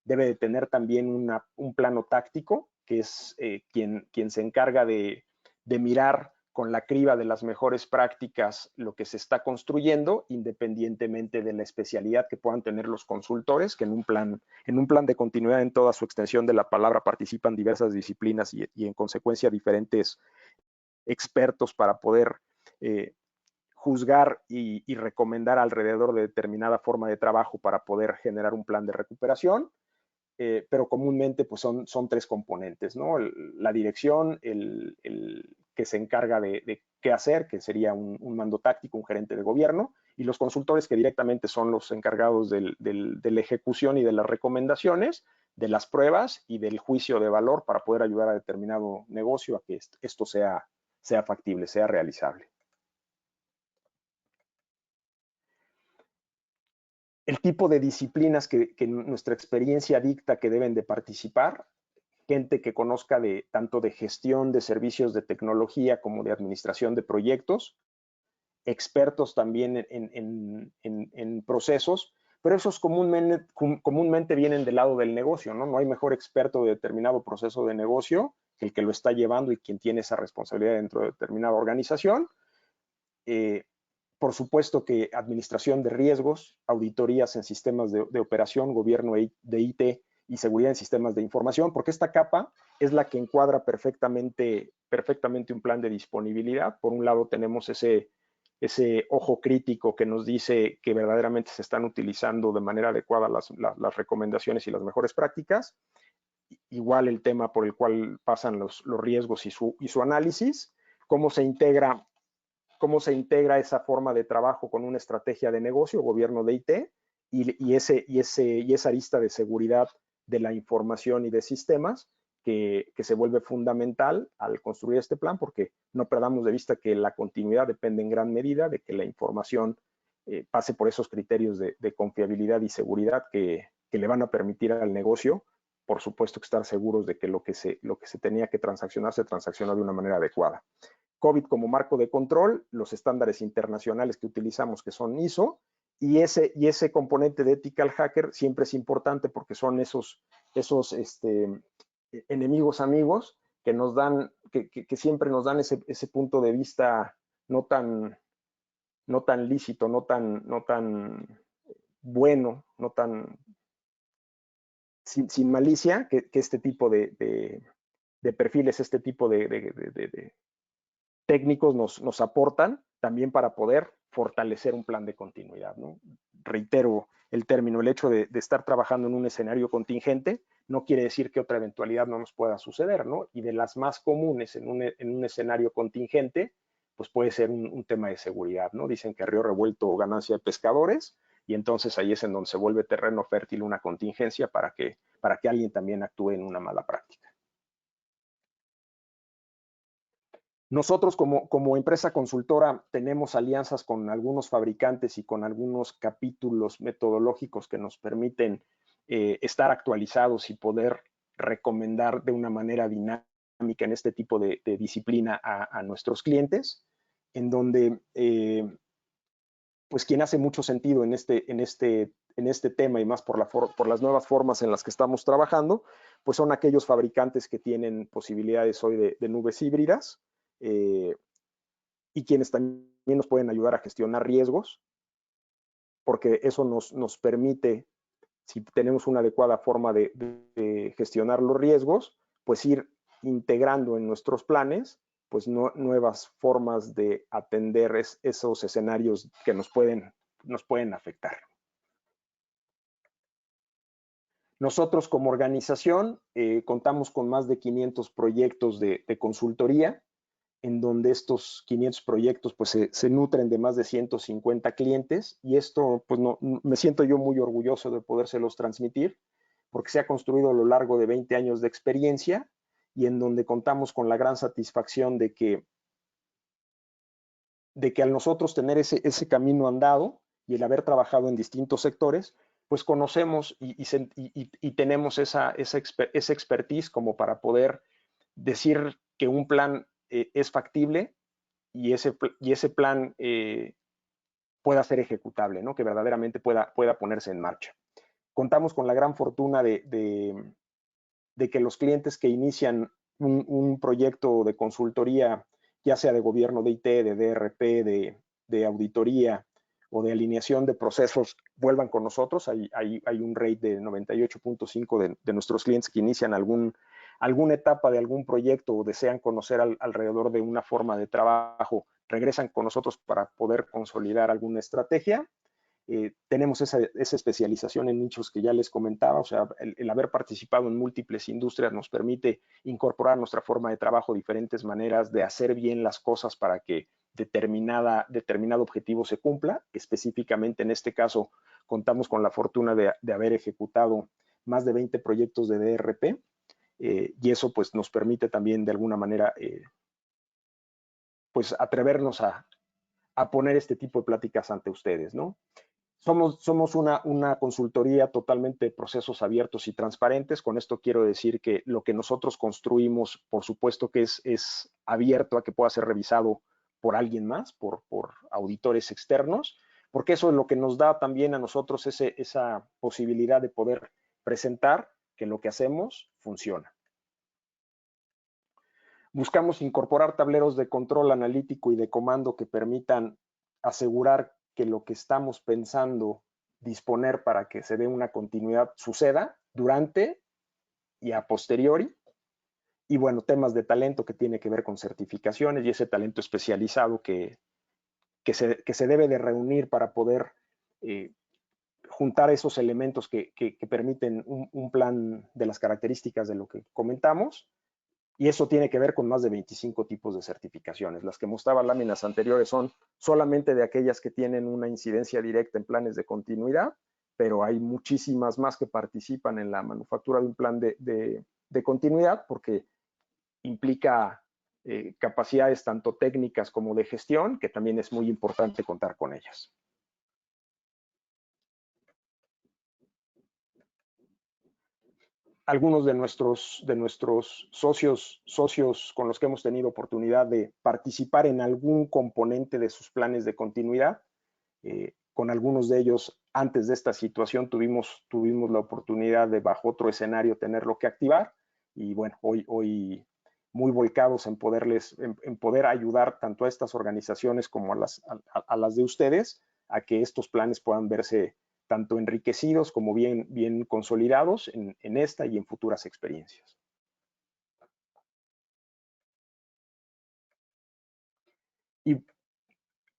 debe de tener también un plano táctico, que es quien se encarga de mirar con la criba de las mejores prácticas lo que se está construyendo, independientemente de la especialidad que puedan tener los consultores, que en un plan de continuidad en toda su extensión de la palabra participan diversas disciplinas y en consecuencia diferentes expertos para poder juzgar y recomendar alrededor de determinada forma de trabajo para poder generar un plan de recuperación. Pero comúnmente pues son tres componentes, ¿no? La dirección, el que se encarga de qué hacer, que sería un mando táctico, un gerente de gobierno, y los consultores que directamente son los encargados de la ejecución y de las recomendaciones, de las pruebas y del juicio de valor para poder ayudar a determinado negocio a que esto sea factible, sea realizable. El tipo de disciplinas que nuestra experiencia dicta que deben de participar, gente que conozca tanto de gestión de servicios de tecnología como de administración de proyectos, expertos también en procesos, pero esos comúnmente vienen del lado del negocio, ¿no? No hay mejor experto de determinado proceso de negocio que el que lo está llevando y quien tiene esa responsabilidad dentro de determinada organización. Por supuesto que administración de riesgos, auditorías en sistemas de operación, gobierno de IT y seguridad en sistemas de información, porque esta capa es la que encuadra perfectamente un plan de disponibilidad. Por un lado tenemos ese ojo crítico que nos dice que verdaderamente se están utilizando de manera adecuada las recomendaciones y las mejores prácticas. Igual el tema por el cual pasan los riesgos y su análisis, cómo se integra esa forma de trabajo con una estrategia de negocio, gobierno de IT, y esa arista de seguridad de la información y de sistemas que se vuelve fundamental al construir este plan, porque no perdamos de vista que la continuidad depende en gran medida de que la información pase por esos criterios de confiabilidad y seguridad que le van a permitir al negocio, por supuesto, que estar seguros de que lo que se tenía que transaccionar se transaccionó de una manera adecuada. COVID como marco de control, los estándares internacionales que utilizamos, que son ISO, y ese componente de ethical hacker siempre es importante porque son esos enemigos amigos que nos dan, que siempre nos dan ese punto de vista no tan lícito, no tan bueno, no tan sin malicia, que este tipo de perfiles, este tipo de técnicos nos aportan también para poder fortalecer un plan de continuidad, ¿no? Reitero el término, el hecho de estar trabajando en un escenario contingente no quiere decir que otra eventualidad no nos pueda suceder, ¿no? Y de las más comunes en un escenario contingente, pues puede ser un tema de seguridad, ¿no? Dicen que río revuelto ganancia de pescadores, y entonces ahí es en donde se vuelve terreno fértil una contingencia para que alguien también actúe en una mala práctica. Nosotros como empresa consultora tenemos alianzas con algunos fabricantes y con algunos capítulos metodológicos que nos permiten estar actualizados y poder recomendar de una manera dinámica en este tipo de disciplina a nuestros clientes, en donde pues quien hace mucho sentido en este tema y más por las nuevas formas en las que estamos trabajando, pues son aquellos fabricantes que tienen posibilidades hoy de nubes híbridas, y quienes también nos pueden ayudar a gestionar riesgos, porque eso nos permite, si tenemos una adecuada forma de gestionar los riesgos, pues ir integrando en nuestros planes pues nuevas formas de atender esos escenarios que nos pueden afectar. Nosotros como organización contamos con más de 500 proyectos de consultoría, en donde estos 500 proyectos pues se nutren de más de 150 clientes, y esto pues me siento yo muy orgulloso de podérselos transmitir, porque se ha construido a lo largo de 20 años de experiencia y en donde contamos con la gran satisfacción de que al nosotros tener ese camino andado y el haber trabajado en distintos sectores, pues conocemos y tenemos esa expertise como para poder decir que un plan es factible y ese plan pueda ser ejecutable, ¿no? Que verdaderamente pueda ponerse en marcha. Contamos con la gran fortuna de que los clientes que inician un proyecto de consultoría, ya sea de gobierno de IT, de DRP, de auditoría o de alineación de procesos, vuelvan con nosotros. Hay un rate de 98.5 de nuestros clientes que inician alguna etapa de algún proyecto o desean conocer alrededor de una forma de trabajo, regresan con nosotros para poder consolidar alguna estrategia. Tenemos esa especialización en nichos que ya les comentaba, o sea, el haber participado en múltiples industrias nos permite incorporar nuestra forma de trabajo, diferentes maneras de hacer bien las cosas para que determinado objetivo se cumpla. Específicamente en este caso contamos con la fortuna de haber ejecutado más de 20 proyectos de DRP, y eso pues nos permite también de alguna manera pues atrevernos a poner este tipo de pláticas ante ustedes, ¿no? Somos una consultoría totalmente de procesos abiertos y transparentes. Con esto quiero decir que lo que nosotros construimos, por supuesto que es abierto a que pueda ser revisado por alguien más, por auditores externos, porque eso es lo que nos da también a nosotros esa posibilidad de poder presentar que lo que hacemos funciona. Buscamos incorporar tableros de control analítico y de comando que permitan asegurar que lo que estamos pensando disponer para que se dé una continuidad suceda durante y a posteriori. Y bueno, temas de talento que tiene que ver con certificaciones y ese talento especializado que se debe de reunir para poder juntar esos elementos que permiten un plan de las características de lo que comentamos. Y eso tiene que ver con más de 25 tipos de certificaciones. Las que mostraba láminas anteriores son solamente de aquellas que tienen una incidencia directa en planes de continuidad, pero hay muchísimas más que participan en la manufactura de un plan de continuidad porque implica capacidades tanto técnicas como de gestión, que también es muy importante contar con ellas. Algunos de nuestros socios con los que hemos tenido oportunidad de participar en algún componente de sus planes de continuidad. Con algunos de ellos, antes de esta situación, tuvimos la oportunidad de, bajo otro escenario, tenerlo que activar. Y bueno, hoy muy volcados en poder ayudar tanto a estas organizaciones como a las de ustedes a que estos planes puedan verse tanto enriquecidos como bien consolidados en esta y en futuras experiencias. Y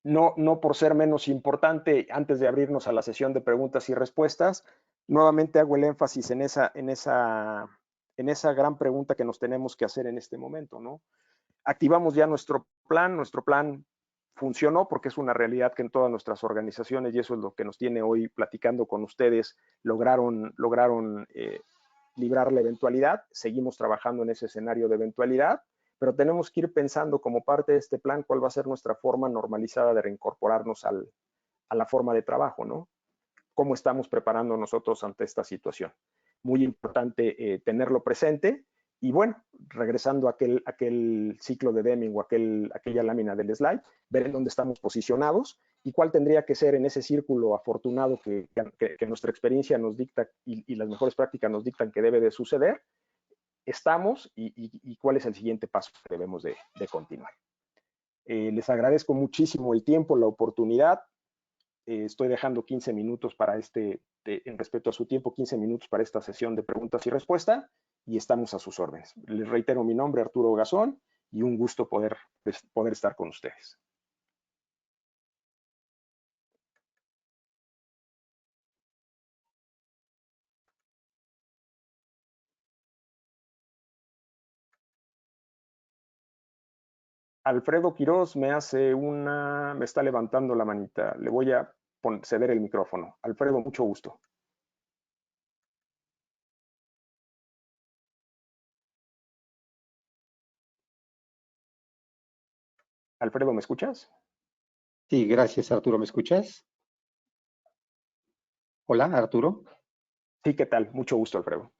no por ser menos importante, antes de abrirnos a la sesión de preguntas y respuestas, nuevamente hago el énfasis en esa gran pregunta que nos tenemos que hacer en este momento, ¿no? Activamos ya nuestro plan funcionó porque es una realidad que en todas nuestras organizaciones, y eso es lo que nos tiene hoy platicando con ustedes, lograron librar la eventualidad. Seguimos trabajando en ese escenario de eventualidad, pero tenemos que ir pensando como parte de este plan cuál va a ser nuestra forma normalizada de reincorporarnos a la forma de trabajo, ¿no? ¿Cómo estamos preparando nosotros ante esta situación? Muy importante tenerlo presente. Y bueno, regresando a aquel ciclo de Deming o aquella lámina del slide, ver en dónde estamos posicionados y cuál tendría que ser en ese círculo afortunado que nuestra experiencia nos dicta y las mejores prácticas nos dictan que debe de suceder, estamos y cuál es el siguiente paso que debemos de continuar. Les agradezco muchísimo el tiempo, la oportunidad. Estoy dejando 15 minutos para en respeto a su tiempo, 15 minutos para esta sesión de preguntas y respuestas y estamos a sus órdenes. Les reitero mi nombre, Arturo Gazón, y un gusto poder estar con ustedes. Alfredo Quiroz me está levantando la manita. Le voy a ceder el micrófono. Alfredo, mucho gusto. Alfredo, ¿me escuchas? Sí, gracias, Arturo. ¿Me escuchas? Hola, Arturo. Sí, ¿qué tal? Mucho gusto, Alfredo.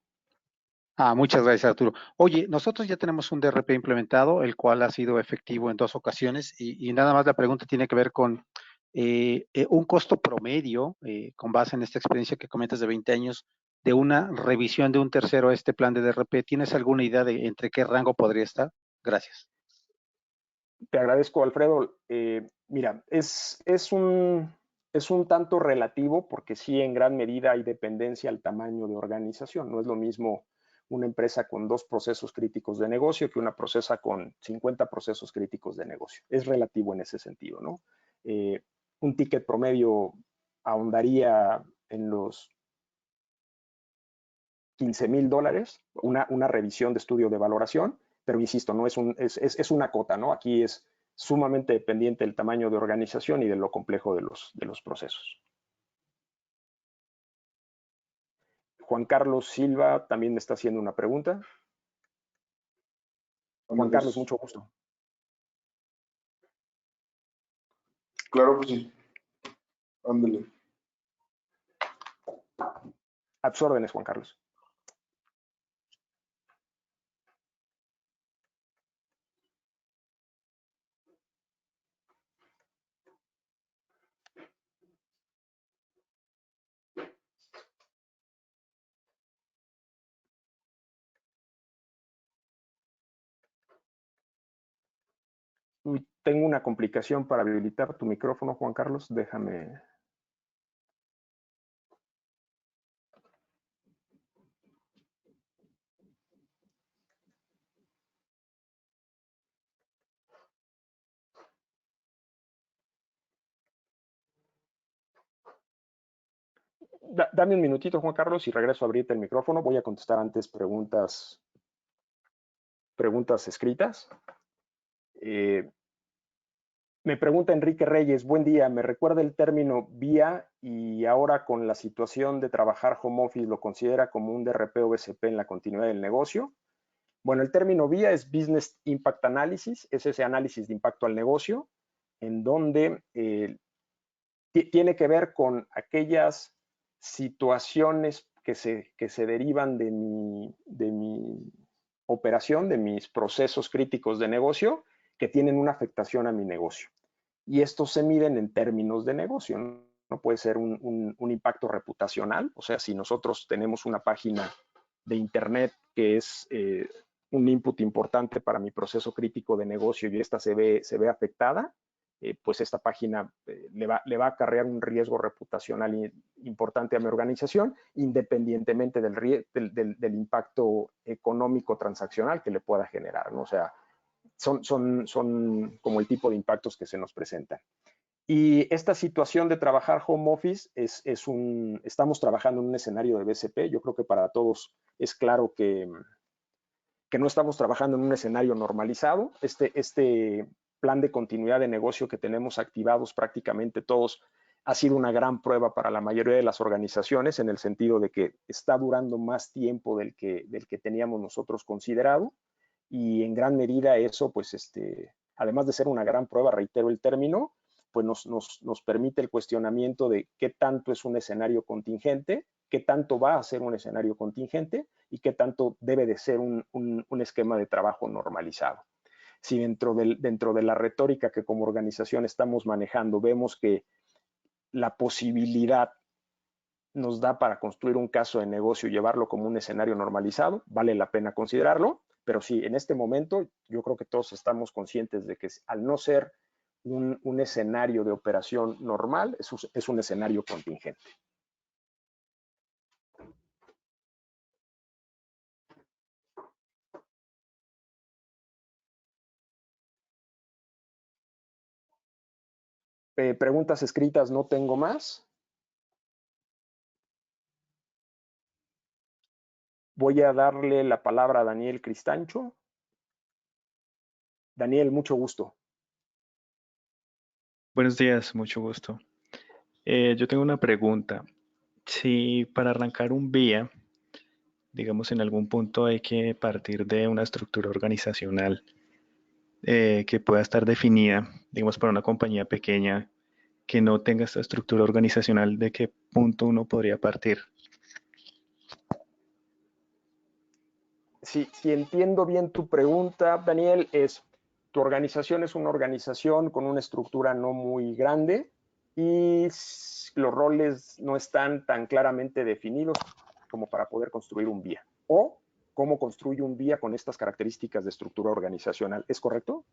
Muchas gracias, Arturo. Oye, nosotros ya tenemos un DRP implementado, el cual ha sido efectivo en 2 ocasiones y nada más la pregunta tiene que ver con un costo promedio, con base en esta experiencia que comentas de 20 años, de una revisión de un tercero a este plan de DRP. ¿Tienes alguna idea de entre qué rango podría estar? Gracias. Te agradezco, Alfredo. Mira, es un tanto relativo porque sí, en gran medida hay dependencia al tamaño de organización. No es lo mismo una empresa con 2 procesos críticos de negocio que una empresa con 50 procesos críticos de negocio. Es relativo en ese sentido, ¿no? Un ticket promedio ahondaría en los $15,000, una revisión de estudio de valoración, pero insisto, no es una cota, ¿no? Aquí es sumamente dependiente del tamaño de organización y de lo complejo de los procesos. Juan Carlos Silva también me está haciendo una pregunta. Juan Carlos, mucho gusto. Claro que sí. Ándale. A tus órdenes, Juan Carlos. Uy, tengo una complicación para habilitar tu micrófono, Juan Carlos. Déjame. Dame un minutito, Juan Carlos, y regreso a abrirte el micrófono. Voy a contestar antes preguntas escritas. Me pregunta Enrique Reyes, buen día, me recuerda el término vía y ahora con la situación de trabajar home office lo considera como un DRP o BCP en la continuidad del negocio. Bueno, el término vía es Business Impact Analysis, es ese análisis de impacto al negocio, en donde tiene que ver con aquellas situaciones que se derivan de mi operación, de mis procesos críticos de negocio, que tienen una afectación a mi negocio. Y estos se miden en términos de negocio, ¿no? No puede ser un impacto reputacional, o sea, si nosotros tenemos una página de Internet que es un input importante para mi proceso crítico de negocio y esta se ve afectada, pues esta página le va a acarrear un riesgo reputacional importante a mi organización, independientemente del impacto económico transaccional que le pueda generar, ¿no? O sea, son como el tipo de impactos que se nos presentan. Y esta situación de trabajar home office estamos trabajando en un escenario de BCP. Yo creo que para todos es claro que no estamos trabajando en un escenario normalizado. Este plan de continuidad de negocio que tenemos activados prácticamente todos ha sido una gran prueba para la mayoría de las organizaciones en el sentido de que está durando más tiempo del que teníamos nosotros considerado y en gran medida eso, pues, además de ser una gran prueba, reitero el término, pues nos permite el cuestionamiento de qué tanto es un escenario contingente, qué tanto va a ser un escenario contingente y qué tanto debe de ser un esquema de trabajo normalizado. Si dentro de la retórica que como organización estamos manejando vemos que la posibilidad nos da para construir un caso de negocio y llevarlo como un escenario normalizado, vale la pena considerarlo, pero sí, en este momento yo creo que todos estamos conscientes de que al no ser un escenario de operación normal, es un escenario contingente. Preguntas escritas no tengo más. Voy a darle la palabra a Daniel Cristancho. Daniel, mucho gusto. Buenos días, mucho gusto. Yo tengo una pregunta. Si para arrancar un vía, digamos en algún punto hay que partir de una estructura organizacional que pueda estar definida, digamos para una compañía pequeña que no tenga esta estructura organizacional, ¿de qué punto uno podría partir? Si entiendo bien tu pregunta, Daniel, tu organización es una organización con una estructura no muy grande y los roles no están tan claramente definidos como para poder construir un vía. O cómo construye un vía con estas características de estructura organizacional. ¿Es correcto?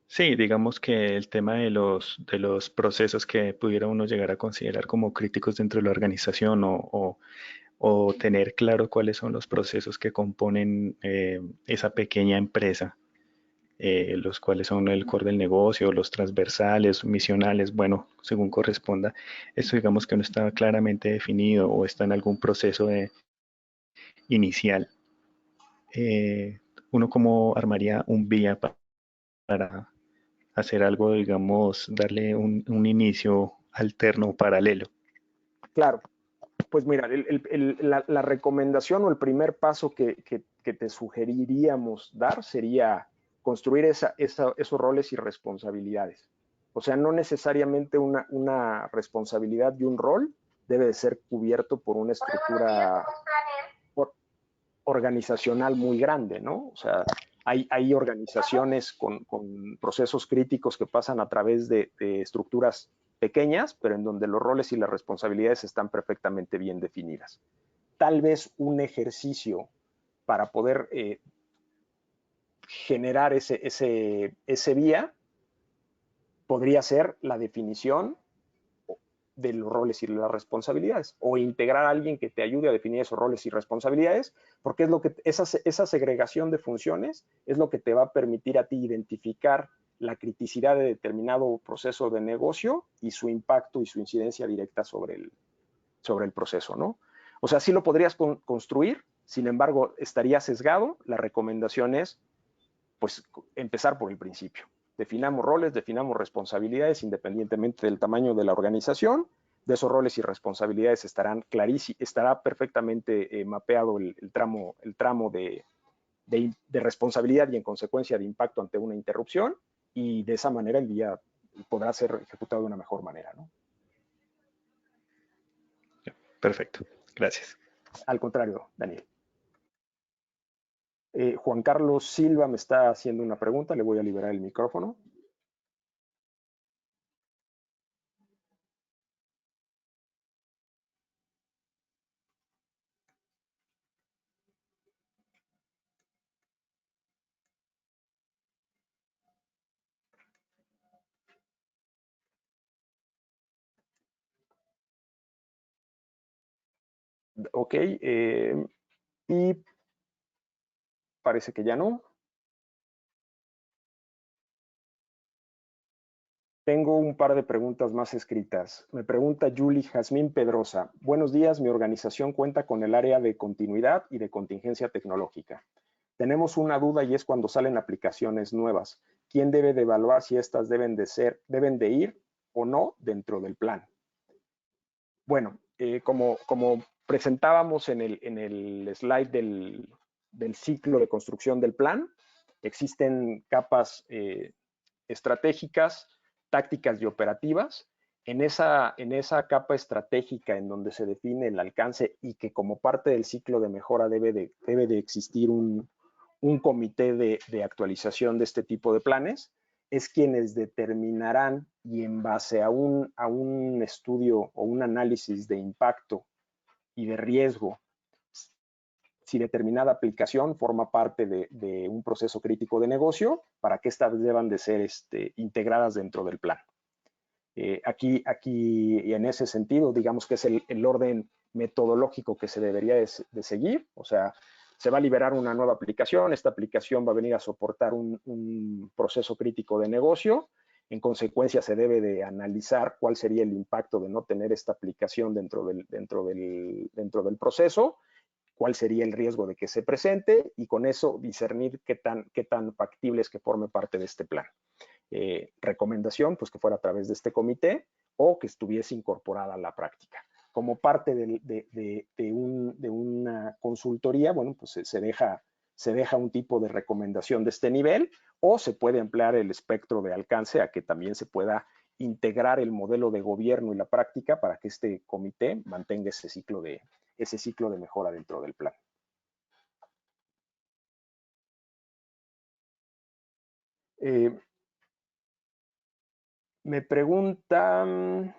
Sí, digamos que el tema de los procesos que pudiera uno llegar a considerar como críticos dentro de la organización o tener claro cuáles son los procesos que componen esa pequeña empresa, los cuales son el core del negocio, los transversales, misionales, bueno, según corresponda. Esto digamos que no está claramente definido o está en algún proceso inicial. Uno cómo armaría un vía para hacer algo, digamos, darle un inicio alterno o paralelo. Claro. Pues mira, la recomendación o el primer paso que te sugeriríamos dar sería construir esos roles y responsabilidades. O sea, no necesariamente una responsabilidad y un rol debe de ser cubierto por una estructura organizacional muy grande, ¿no? O sea, hay organizaciones con procesos críticos que pasan a través de estructuras pequeñas, pero en donde los roles y las responsabilidades están perfectamente bien definidas. Tal vez un ejercicio para poder generar ese vía podría ser la definición de los roles y las responsabilidades, o integrar a alguien que te ayude a definir esos roles y responsabilidades, porque es lo que esa segregación de funciones es lo que te va a permitir a ti identificar la criticidad de determinado proceso de negocio y su impacto y su incidencia directa sobre el proceso, ¿no? O sea, sí lo podrías construir, sin embargo, estaría sesgado. La recomendación es, pues, empezar por el principio. Definamos roles, definamos responsabilidades independientemente del tamaño de la organización. De esos roles y responsabilidades estará perfectamente mapeado el tramo de responsabilidad y en consecuencia de impacto ante una interrupción, y de esa manera el día podrá ser ejecutado de una mejor manera, ¿no? Perfecto, gracias. Al contrario, Daniel. Juan Carlos Silva me está haciendo una pregunta, le voy a liberar el micrófono. Ok, y parece que ya no. Tengo un par de preguntas más escritas. Me pregunta Julie Jazmín Pedrosa. Buenos días, mi organización cuenta con el área de continuidad y de contingencia tecnológica. Tenemos una duda y es cuando salen aplicaciones nuevas. ¿Quién debe de evaluar si estas deben de ir o no dentro del plan? Bueno, como presentábamos en el slide del ciclo de construcción del plan, existen capas estratégicas, tácticas y operativas. En esa capa estratégica en donde se define el alcance y que como parte del ciclo de mejora debe de existir un comité de actualización de este tipo de planes, es quienes determinarán, y en base a un estudio o un análisis de impacto y de riesgo, si determinada aplicación forma parte de un proceso crítico de negocio, para que estas deban de ser integradas dentro del plan. Aquí y en ese sentido, digamos que es el orden metodológico que se debería de seguir. O sea, se va a liberar una nueva aplicación, esta aplicación va a venir a soportar un proceso crítico de negocio. En consecuencia, se debe de analizar cuál sería el impacto de no tener esta aplicación dentro del proceso, cuál sería el riesgo de que se presente, y con eso discernir qué tan factible es que forme parte de este plan. Recomendación, pues que fuera a través de este comité o que estuviese incorporada a la práctica. Como parte de una consultoría, bueno, pues se deja un tipo de recomendación de este nivel, o se puede emplear el espectro de alcance a que también se pueda integrar el modelo de gobierno y la práctica para que este comité mantenga ese ciclo de mejora dentro del plan. Me preguntan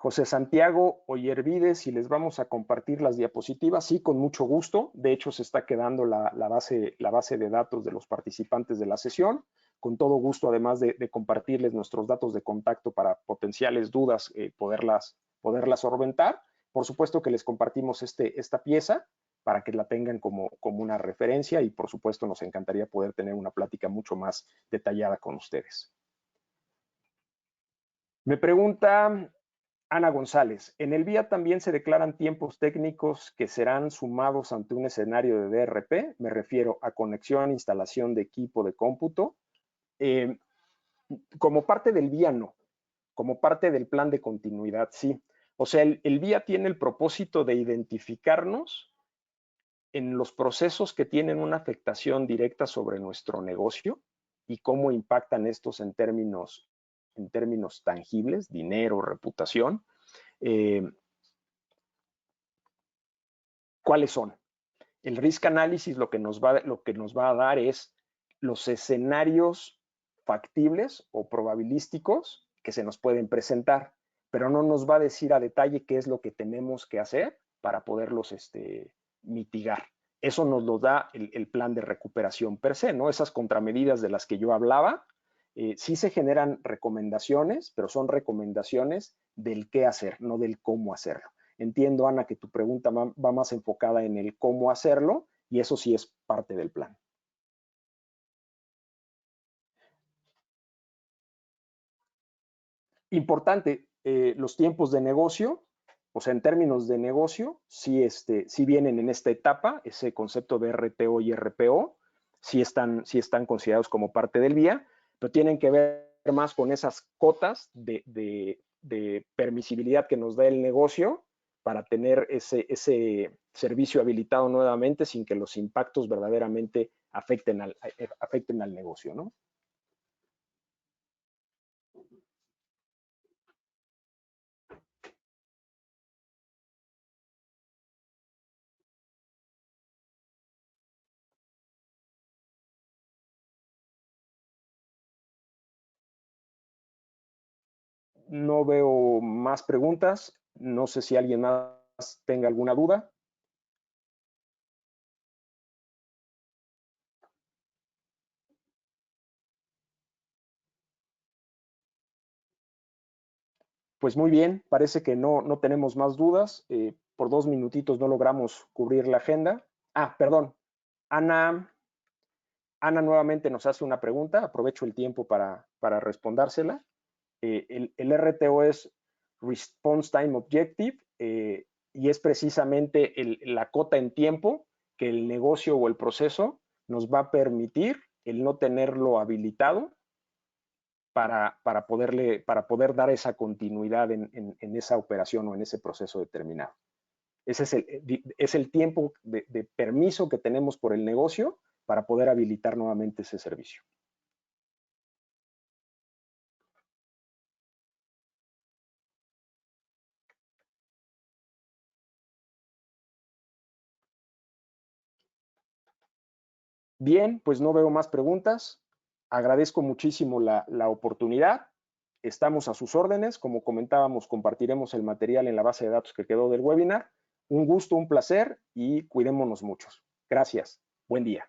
José Santiago Oyervides si les vamos a compartir las diapositivas. Sí, con mucho gusto. De hecho, se está quedando la base de datos de los participantes de la sesión. Con todo gusto, además de compartirles nuestros datos de contacto para potenciales dudas, poderlas solventar. Por supuesto que les compartimos esta pieza para que la tengan como una referencia, y por supuesto nos encantaría poder tener una plática mucho más detallada con ustedes. Me pregunta Ana González, en el VIA también se declaran tiempos técnicos que serán sumados ante un escenario de DRP, me refiero a conexión, instalación de equipo de cómputo. Como parte del VIA no, como parte del plan de continuidad sí. O sea, el VIA tiene el propósito de identificarnos en los procesos que tienen una afectación directa sobre nuestro negocio y cómo impactan estos en términos tangibles, dinero, reputación. ¿Cuáles son? El risk analysis lo que nos va a dar es los escenarios factibles o probabilísticos que se nos pueden presentar, pero no nos va a decir a detalle qué es lo que tenemos que hacer para poderlos mitigar. Eso nos lo da el plan de recuperación per se, ¿no? Esas contramedidas de las que yo hablaba, Sí se generan recomendaciones, pero son recomendaciones del qué hacer, no del cómo hacerlo. Entiendo, Ana, que tu pregunta va más enfocada en el cómo hacerlo, y eso sí es parte del plan. Importante, los tiempos de negocio, o sea, en términos de negocio, sí vienen en esta etapa, ese concepto de RTO y RPO, sí están considerados como parte del VIA, pero tienen que ver más con esas cotas de permisibilidad que nos da el negocio para tener ese servicio habilitado nuevamente sin que los impactos verdaderamente afecten al negocio, ¿no? No veo más preguntas. No sé si alguien más tenga alguna duda. Pues muy bien, parece que no tenemos más dudas. Por 2 minutitos no logramos cubrir la agenda. Ah, perdón. Ana nuevamente nos hace una pregunta. Aprovecho el tiempo para respondérsela. El RTO es Response Time Objective y es precisamente la cota en tiempo que el negocio o el proceso nos va a permitir el no tenerlo habilitado para poder dar esa continuidad en esa operación o en ese proceso determinado. Ese es el tiempo de permiso que tenemos por el negocio para poder habilitar nuevamente ese servicio. Bien, pues no veo más preguntas. Agradezco muchísimo la oportunidad. Estamos a sus órdenes. Como comentábamos, compartiremos el material en la base de datos que quedó del webinar. Un gusto, un placer y cuidémonos muchos. Gracias. Buen día.